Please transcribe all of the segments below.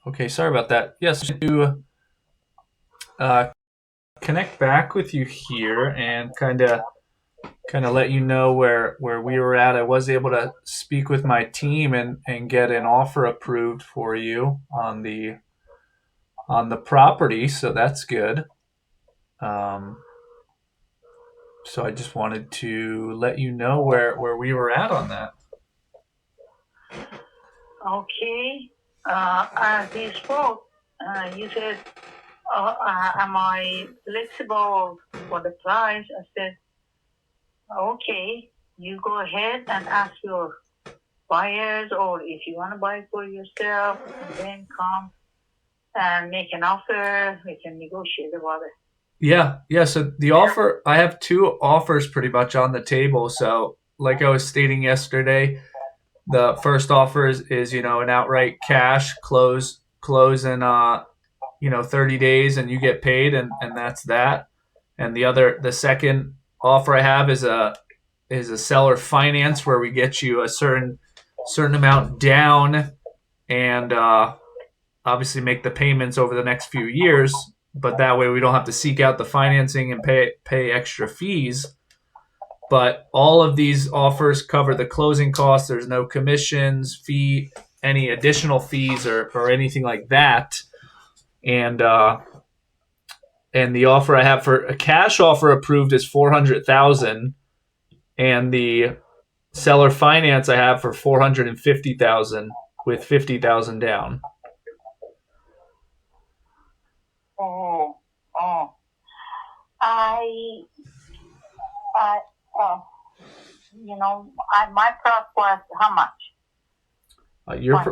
Okay, sorry about that. Yes, to uh, connect back with you here and kind of let you know where we were at. I was able to speak with my team and get an offer approved for you on the property, so that's good. Um, so I just wanted to let you know where we were at on that. Okay. As you spoke, you said, am I flexible for the price? I said, okay, you go ahead and ask your buyers, or if you want to buy for yourself, and then come and make an offer. We can negotiate about it. Yeah. So the offer, I have two offers pretty much on the table. So like I was stating yesterday, the first offer is an outright cash close in 30 days and you get paid, and that's that. And the second offer I have is a seller finance where we get you a certain amount down and obviously make the payments over the next few years, but that way we don't have to seek out the financing and pay extra fees. But all of these offers cover the closing costs. There's no commissions, any additional fees or anything like that. And and the offer I have for a cash offer approved is 400,000, and the seller finance I have for 450,000 with 50,000 down. Oh, oh. I, I, uh, my price was how much?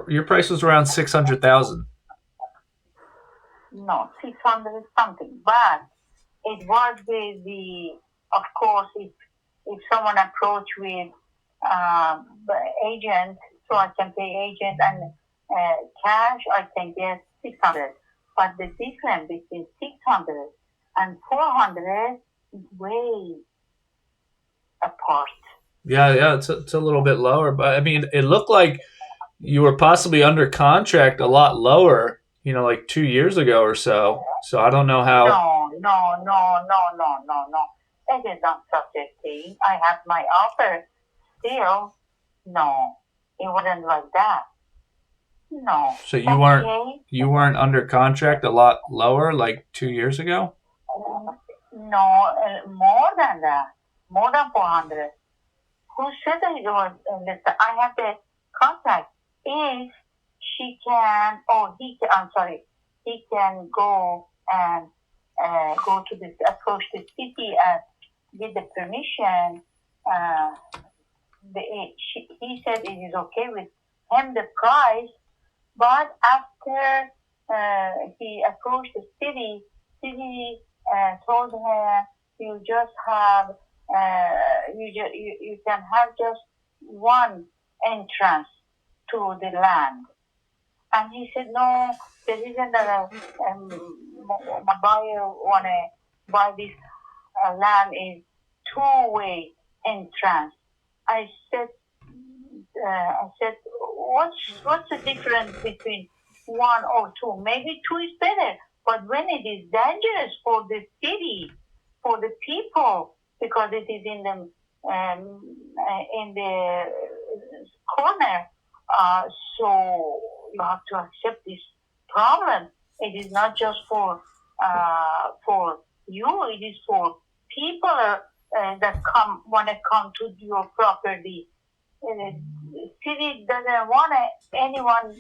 Your price was around 600,000. No, 600 something. But it was of course, if someone approach with the agent, so I can pay agent and cash, I can get 600. But the difference between 600 and 400 is way apart. Yeah, it's a little bit lower, but I mean, it looked like you were possibly under contract a lot lower, like 2 years ago or so. So I don't know how. No. It is not such a thing. I have my offer still. No, it wasn't like that. No. So Okay. you weren't under contract a lot lower like 2 years ago. No, more than that. More than 400. Who said that it was less? I have the contact. If she can, oh, I'm sorry, he can go and go to this, approach the city and get the permission. Uh, he said it is okay with him, the price, but after he approached the city told her you just have you can have just one entrance to the land. And he said, no, the reason that my buyer want to buy this land is two-way entrance. I said, what's the difference between one or two? Maybe two is better, but when it is dangerous for the city, for the people, because it is in the corner, so you have to accept this problem. It is not just for you; it is for people that want to come to your property. The city doesn't want anyone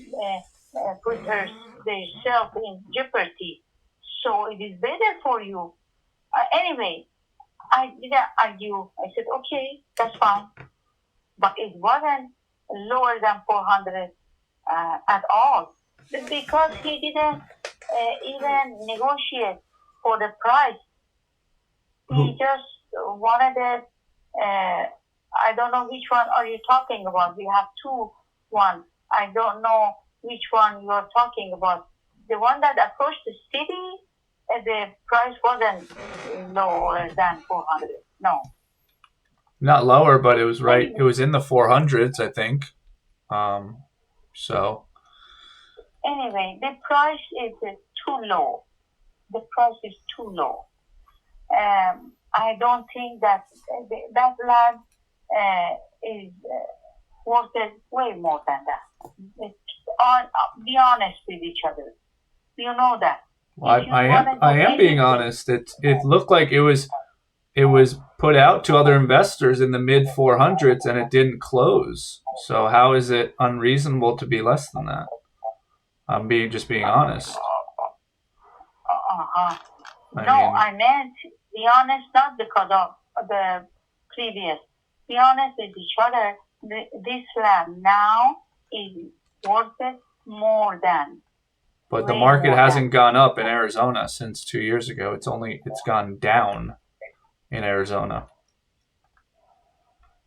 put themselves in jeopardy. So it is better for you. Anyway, I didn't argue. I said, okay, that's fine. But it wasn't lower than 400 at all. Because he didn't even negotiate for the price. He just wanted it. I don't know which one are you talking about. We have one. I don't know which one you are talking about. The one that approached the city, the price wasn't lower than 400. No. Not lower, but it was It was in the 400s, I think. So Anyway, the price is too low. The price is too low. I don't think that that land is worth it way more than that. It's be honest with each other. You know that. Well, If you want to I do am being anything, honest. It looked like it was put out to other investors in the mid 400s and it didn't close. So how is it unreasonable to be less than that? I'm being honest. uh-huh. I No, mean, I meant be honest, not because of the previous. Be honest with each other. This land now is worth it more than, but the way market more than. hasn't gone up in Arizona since 2 years ago. It's gone down in Arizona.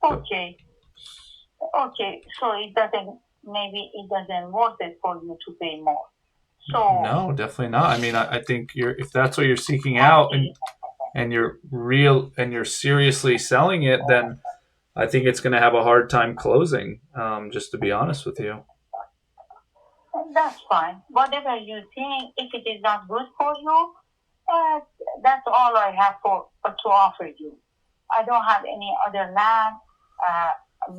So, Okay, okay. So maybe it doesn't worth it for you to pay more. So, no, definitely not. I mean, I think if that's what you're seeking out okay, and you're seriously selling it, then I think it's going to have a hard time closing. Just to be honest with you. that's fine. Whatever you think, if it is not good for you, uh, that's all I have to offer you. I don't have any other land.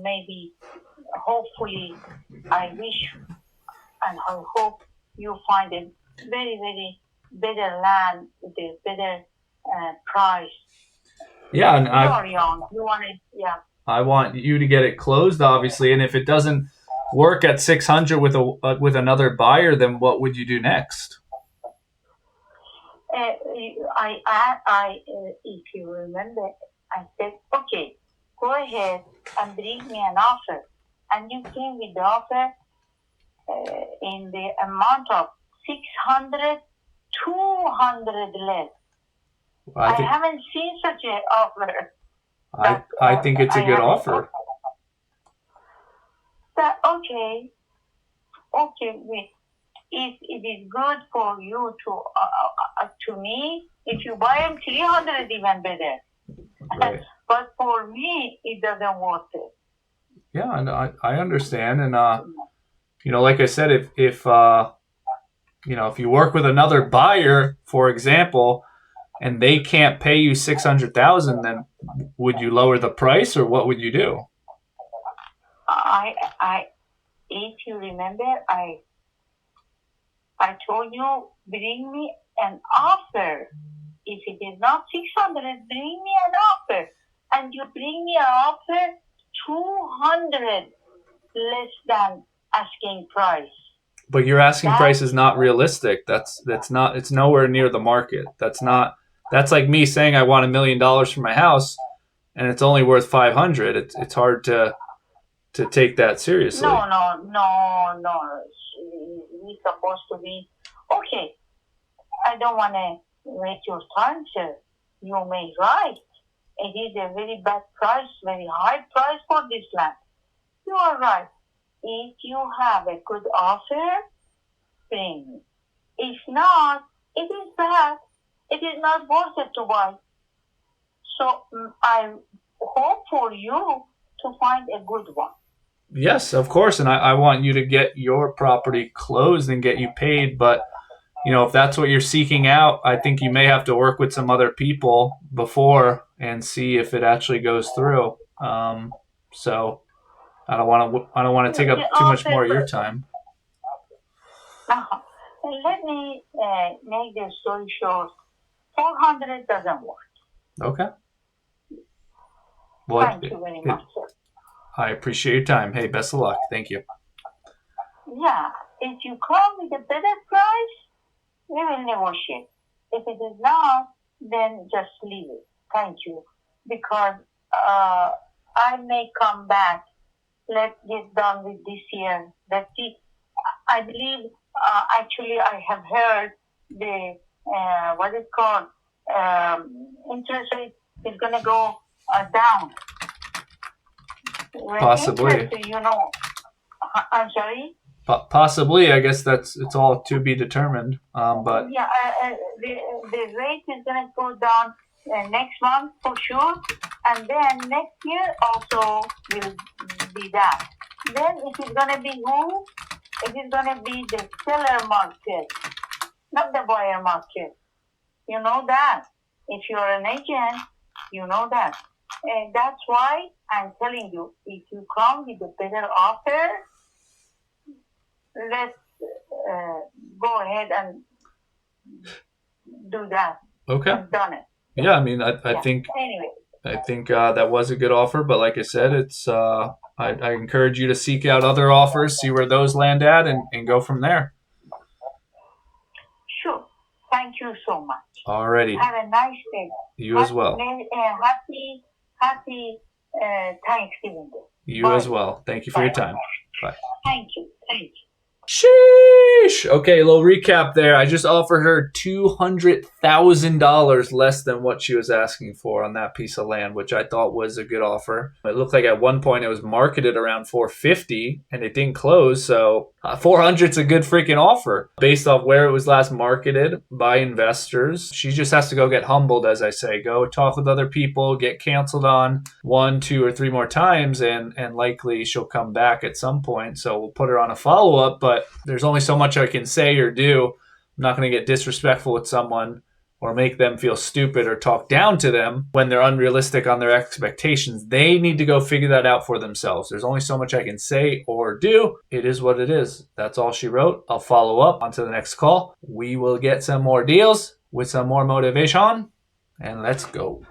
Maybe, hopefully, I wish and I hope you find a very, very better land with a better price. Yeah, and You are young. You want it, yeah. I want you to get it closed, obviously. And if it doesn't work at 600 with another buyer, then what would you do next? If you remember, I said, okay, go ahead and bring me an offer. And you came with the offer in the amount of 600, 200 less. I haven't seen such an offer. I think it's a good offer. Okay, wait. If it is good for you to me, if you buy them 300, even better. Right. But for me, it doesn't worth it. Yeah, and I understand, and like I said, if if you work with another buyer, for example, and they can't pay you 600,000, then would you lower the price, or what would you do? If you remember, I told you bring me an offer. If it is not 600, bring me an offer, and you bring me an offer 200 less than asking price. But your asking price is not realistic. That's not. It's nowhere near the market. That's like me saying I want $1 million for my house, and it's only worth 500. It's hard to take that seriously. No. It's supposed to be okay. I don't want to waste your time, sir. You may right. It is a very bad price, very high price for this land. You are right. If you have a good offer, bring me. If not, it is bad. It is not worth it to buy. So I hope for you to find a good one. Yes, of course, and I want you to get your property closed and get you paid. But if that's what you're seeking out, I think you may have to work with some other people before and see if it actually goes through. So I don't want to take up too much more of your time. Let me make the story short. 400 doesn't work. Okay. Well, thank you very much, sir. I appreciate your time. Hey, best of luck. Thank you. Yeah, if you come with a better price, we will negotiate. If it is not, then just leave it. Thank you. Because I may come back. Let's get done with this year. That's it. I believe, actually, I have heard the, what is called, interest rate is going to go down. Possibly. I'm sorry? Possibly. I guess it's all to be determined. But yeah, the rate is going to go down next month for sure, and then next year also will be that. Then it is going to be good. It is going to be the seller market, not the buyer market. You know that. If you're an agent, you know that. And that's why I'm telling you, if you come with a better offer, let's go ahead and do that. Okay. I've done it. Yeah, I mean, I Yeah. think Anyway, that was a good offer, but like I said, it's I encourage you to seek out other offers, see where those land at, and go from there. sure. Thank you so much. Alrighty, Have a nice day. you as well. Happy Thanksgiving Day. You Bye. as well. Thank you for your time. Bye. Thank you. Thank you. Sheesh. Okay, a little recap there. I just offered her $200,000 less than what she was asking for on that piece of land, which I thought was a good offer. It looked like at one point it was marketed around 450 and it didn't close, so 400's a good freaking offer based off where it was last marketed by investors. She just has to go get humbled, as I say. Go talk with other people, get canceled on 1, 2, or 3 more times, and likely she'll come back at some point. So we'll put her on a follow-up, but there's only so much I can say or do. I'm not going to get disrespectful with someone or make them feel stupid or talk down to them when they're unrealistic on their expectations. They need to go figure that out for themselves. There's only so much I can say or do. It is what it is. That's all she wrote. I'll follow up onto the next call. We will get some more deals with some more motivation, and let's go.